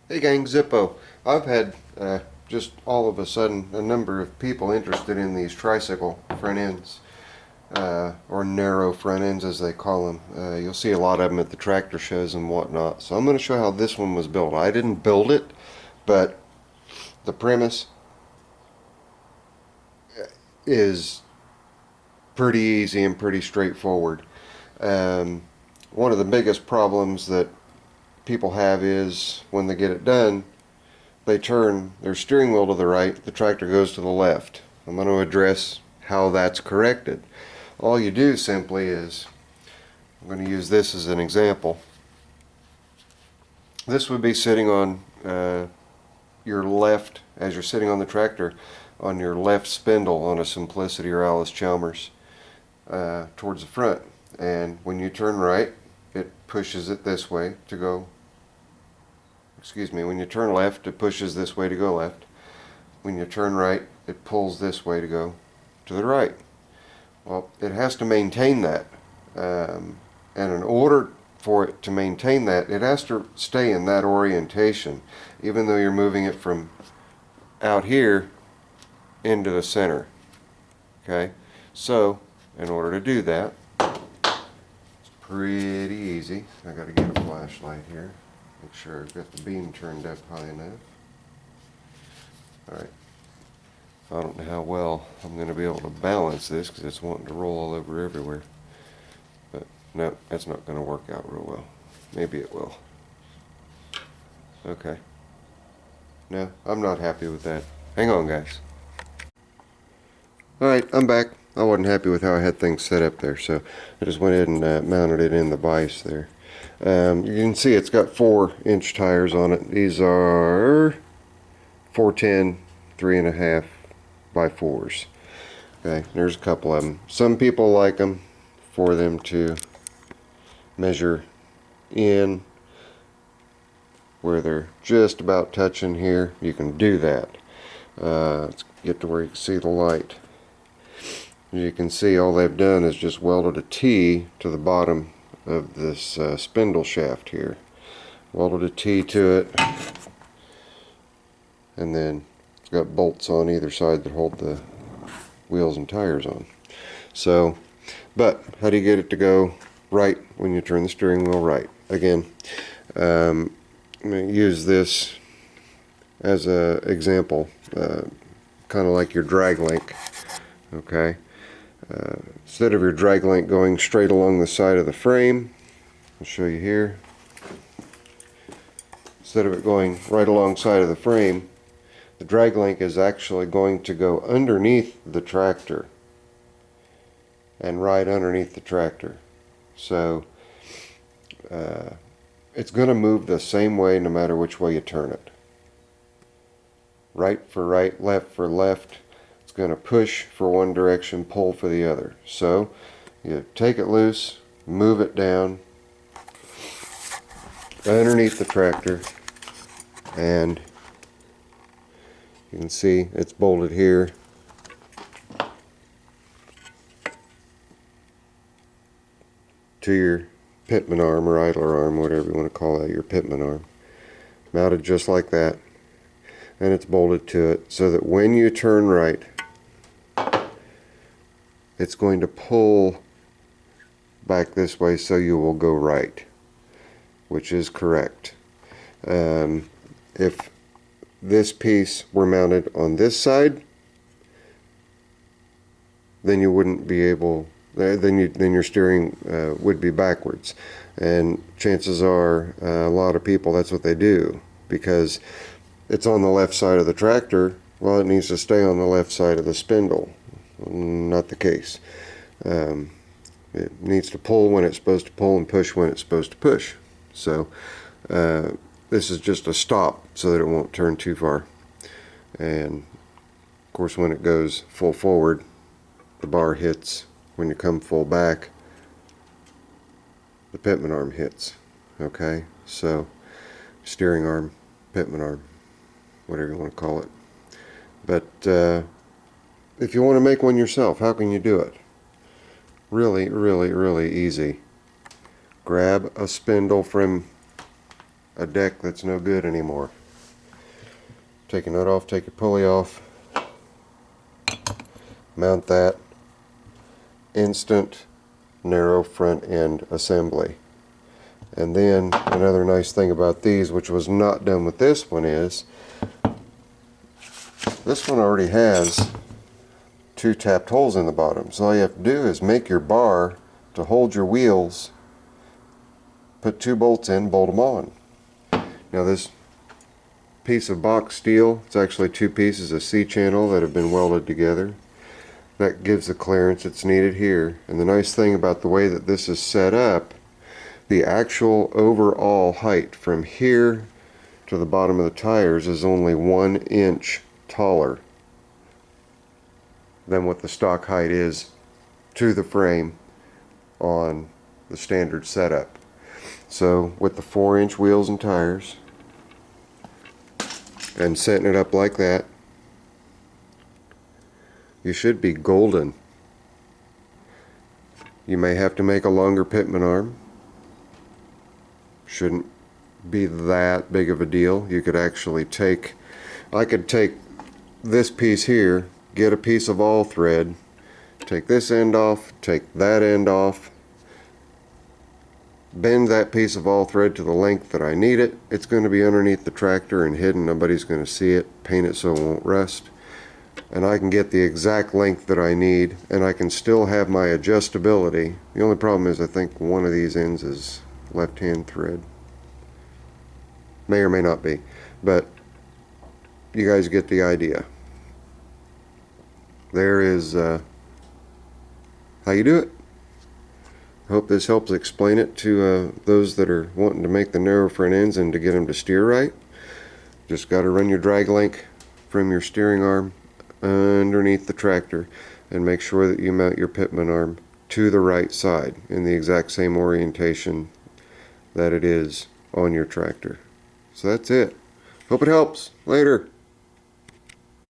Hey gang, Zippo. I've had just all of a sudden a number of people interested in these tricycle front ends, or narrow front ends as they call them. You'll see a lot of them at the tractor shows and whatnot. So I'm going to show how this one was built. I didn't build it, but the premise is pretty easy and pretty straightforward. Um, One of the biggest problems that people have is when they get it done, they turn their steering wheel to the right, the tractor goes to the left. I'm going to address how that's corrected. All you do simply is, I'm going to use this as an example. This would be sitting on your left, as you're sitting on the tractor, on your left spindle on a Simplicity or Alice Chalmers towards the front. And when you turn right, it pushes it this way to go, when you turn left, it pushes this way to go left. When you turn right, it pulls this way to go to the right. Well, it has to maintain that. And in order for it to maintain that, it has to stay in that orientation, even though you're moving it from out here into the center. Okay? So, in order to do that, it's pretty easy. I gotta get a flashlight here. Make sure I've got the beam turned up high enough. Alright. I don't know how well I'm going to be able to balance this because it's wanting to roll all over everywhere. But no, that's not going to work out real well. Maybe it will. Okay. No, I'm not happy with that. Hang on, guys. Alright, I'm back. I wasn't happy with how I had things set up there, so I just went ahead and mounted it in the vise there. You can see it's got 4-inch tires on it. These are 410 3.5 by 4s. Okay, there's a couple of them. Some people like them for them to measure in where they're just about touching here. You can do that. Let's get to where you can see the light. As you can see, all they've done is just welded a T to the bottom of this spindle shaft here. Welded a T to it, and then it's got bolts on either side that hold the wheels and tires on. So, but how do you get it to go right when you turn the steering wheel right? Again, I'm going to use this as an example, kind of like your drag link. Okay, instead of your drag link going straight along the side of the frame, I'll show you here. Instead of it going right alongside of the frame, the drag link is actually going to go underneath the tractor and right underneath the tractor. So it's going to move the same way no matter which way you turn it. Right for right, left for left. It's going to push for one direction, pull for the other. So you take it loose, move it down underneath the tractor, and you can see it's bolted here to your pitman arm or idler arm, whatever you want to call that, your pitman arm. Mounted just like that, and it's bolted to it so that when you turn right, it's going to pull back this way so you will go right, which is correct. If this piece were mounted on this side, then you wouldn't be able, then your steering would be backwards. And chances are a lot of people, that's what they do, because it's on the left side of the tractor. Well, it needs to stay on the left side of the spindle. Not the case. It needs to pull when it's supposed to pull and push when it's supposed to push. So this is just a stop so that it won't turn too far. And of course, when it goes full forward, the bar hits. When you come full back, the pitman arm hits. Okay, so steering arm, pitman arm, whatever you want to call it. But if you want to make one yourself, how can you do it? Really, really, really easy. Grab a spindle from a deck that's no good anymore. Take a nut off, take your pulley off, mount that. Instant narrow front end assembly. And then another nice thing about these, which was not done with this one, is this one already has 2 tapped holes in the bottom. So all you have to do is make your bar to hold your wheels, put 2 bolts in, bolt them on. Now this piece of box steel, it's actually 2 pieces of C-channel that have been welded together. That gives the clearance that's needed here. And the nice thing about the way that this is set up, the actual overall height from here to the bottom of the tires is only 1 inch taller than what the stock height is to the frame on the standard setup. So with the 4-inch wheels and tires and setting it up like that, you should be golden. You may have to make a longer pitman arm. Shouldn't be that big of a deal. You could actually I could take this piece here, get a piece of all thread, take this end off, take that end off, bend that piece of all thread to the length that I need it. It's going to be underneath the tractor and hidden. Nobody's going to see it. Paint it so it won't rust. And I can get the exact length that I need, and I can still have my adjustability. The only problem is I think one of these ends is left-hand thread. May or may not be, but you guys get the idea. There is how you do it. I hope this helps explain it to those that are wanting to make the narrow front ends and to get them to steer right. Just got to run your drag link from your steering arm underneath the tractor and make sure that you mount your pitman arm to the right side in the exact same orientation that it is on your tractor. So that's it. Hope it helps. Later.